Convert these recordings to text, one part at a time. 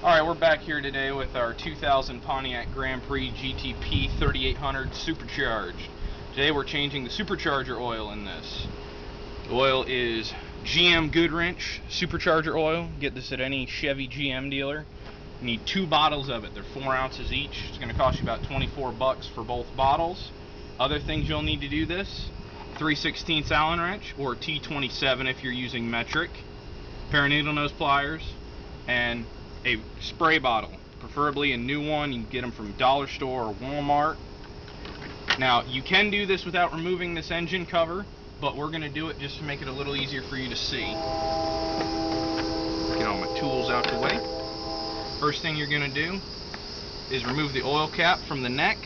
Alright, we're back here today with our 2000 Pontiac Grand Prix GTP 3800 Supercharged. Today we're changing the supercharger oil in this. The oil is GM Goodwrench Supercharger oil. Get this at any Chevy GM dealer. You need 2 bottles of it. They're 4 ounces each. It's going to cost you about 24 bucks for both bottles. Other things you'll need to do this: 3/16 Allen wrench, or T27 if you're using metric, pair of needle nose pliers, and a spray bottle, preferably a new one. You can get them from Dollar Store or Walmart. Now, you can do this without removing this engine cover, but we're going to do it just to make it a little easier for you to see. Get all my tools out the way. First thing you're going to do is remove the oil cap from the neck.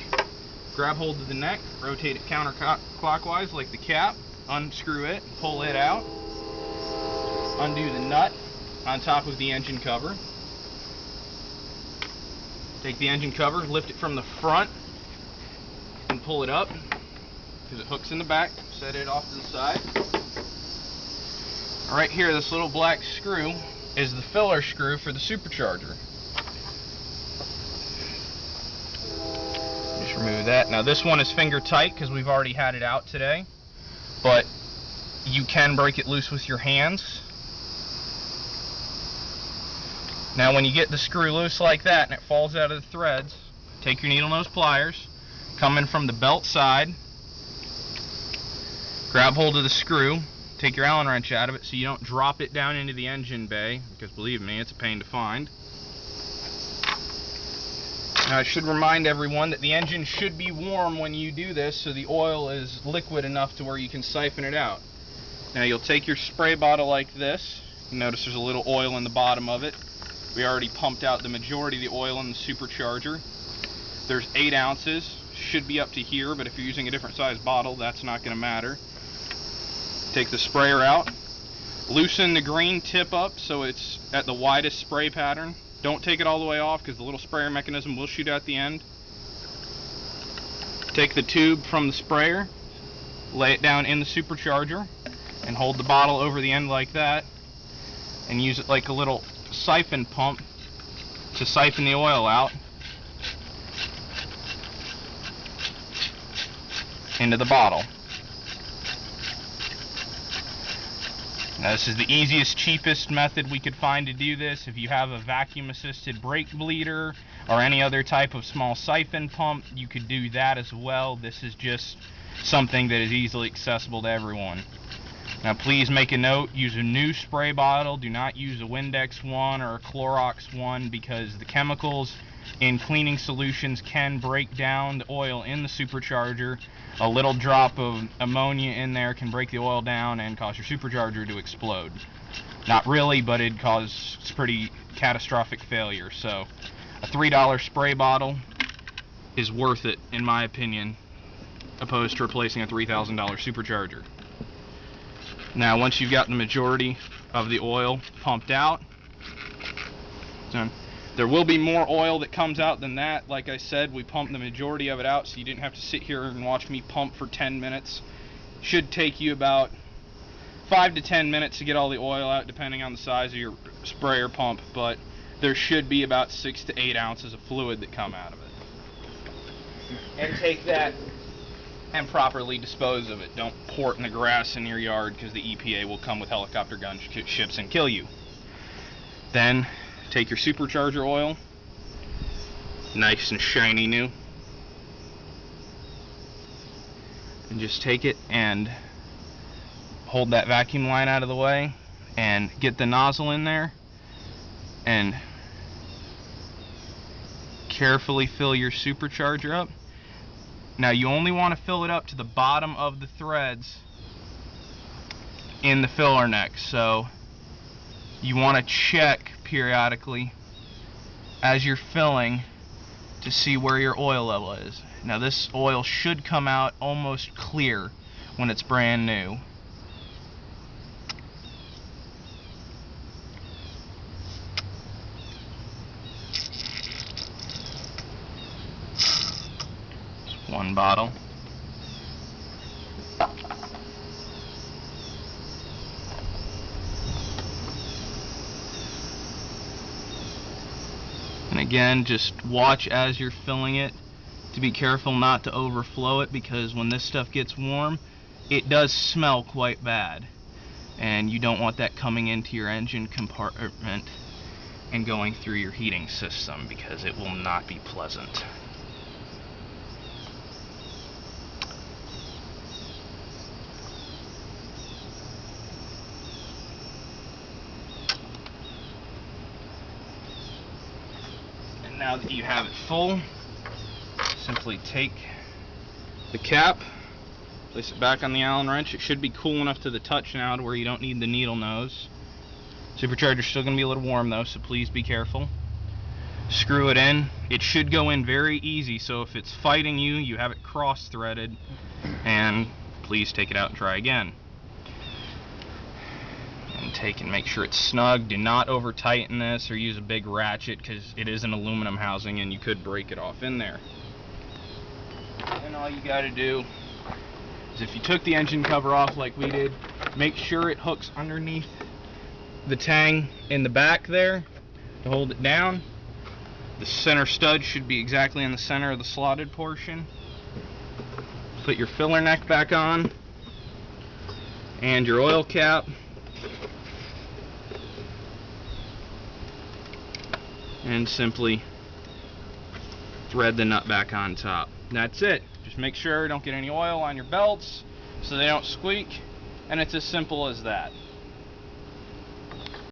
Grab hold of the neck, rotate it counterclockwise like the cap, unscrew it, pull it out, undo the nut on top of the engine cover. Take the engine cover, lift it from the front, and pull it up, because it hooks in the back. Set it off to the side. Right here, this little black screw is the filler screw for the supercharger. Just remove that. Now this one is finger tight because we've already had it out today, but you can break it loose with your hands. Now when you get the screw loose like that and it falls out of the threads, take your needle nose pliers, come in from the belt side, grab hold of the screw, take your Allen wrench out of it so you don't drop it down into the engine bay, because believe me, it's a pain to find. Now I should remind everyone that the engine should be warm when you do this, so the oil is liquid enough to where you can siphon it out. Now you'll take your spray bottle like this. You notice there's a little oil in the bottom of it. We already pumped out the majority of the oil in the supercharger. There's 8 ounces. Should be up to here, but if you're using a different size bottle, that's not going to matter. Take the sprayer out. Loosen the green tip up so it's at the widest spray pattern. Don't take it all the way off because the little sprayer mechanism will shoot out the end. Take the tube from the sprayer, lay it down in the supercharger, and hold the bottle over the end like that, and use it like a little siphon pump to siphon the oil out into the bottle. Now this is the easiest, cheapest method we could find to do this. If you have a vacuum assisted brake bleeder or any other type of small siphon pump, you could do that as well. This is just something that is easily accessible to everyone. Now please make a note, use a new spray bottle. Do not use a Windex one or a Clorox one, because the chemicals in cleaning solutions can break down the oil in the supercharger. A little drop of ammonia in there can break the oil down and cause your supercharger to explode. Not really, but it'd cause pretty catastrophic failure. So a $3 spray bottle is worth it, in my opinion, opposed to replacing a $3,000 supercharger. Now once you've got the majority of the oil pumped out, there will be more oil that comes out than that. Like I said, we pumped the majority of it out so you didn't have to sit here and watch me pump for 10 minutes. Should take you about 5 to 10 minutes to get all the oil out, depending on the size of your sprayer pump, but there should be about 6 to 8 ounces of fluid that come out of it. And take that and properly dispose of it. Don't pour it in the grass in your yard, because the EPA will come with helicopter gun ships and kill you. Then take your supercharger oil, nice and shiny new, and just take it and hold that vacuum line out of the way and get the nozzle in there and carefully fill your supercharger up. Now you only want to fill it up to the bottom of the threads in the filler neck, so you want to check periodically as you're filling to see where your oil level is. Now this oil should come out almost clear when it's brand new. One bottle. And again, just watch as you're filling it to be careful not to overflow it, because when this stuff gets warm, it does smell quite bad. And you don't want that coming into your engine compartment and going through your heating system, because it will not be pleasant. And now that you have it full, simply take the cap, place it back on the Allen wrench. It should be cool enough to the touch now to where you don't need the needle nose. Supercharger's still going to be a little warm though, so please be careful. Screw it in. It should go in very easy, so if it's fighting you, you have it cross-threaded, and please take it out and try again. And take and make sure it's snug. Do not over tighten this or use a big ratchet, because it is an aluminum housing and you could break it off in there. And all you got to do is, if you took the engine cover off like we did, make sure it hooks underneath the tang in the back there to hold it down. The center stud should be exactly in the center of the slotted portion. Put your filler neck back on and your oil cap, and simply thread the nut back on top. That's it. Just make sure you don't get any oil on your belts so they don't squeak, and it's as simple as that.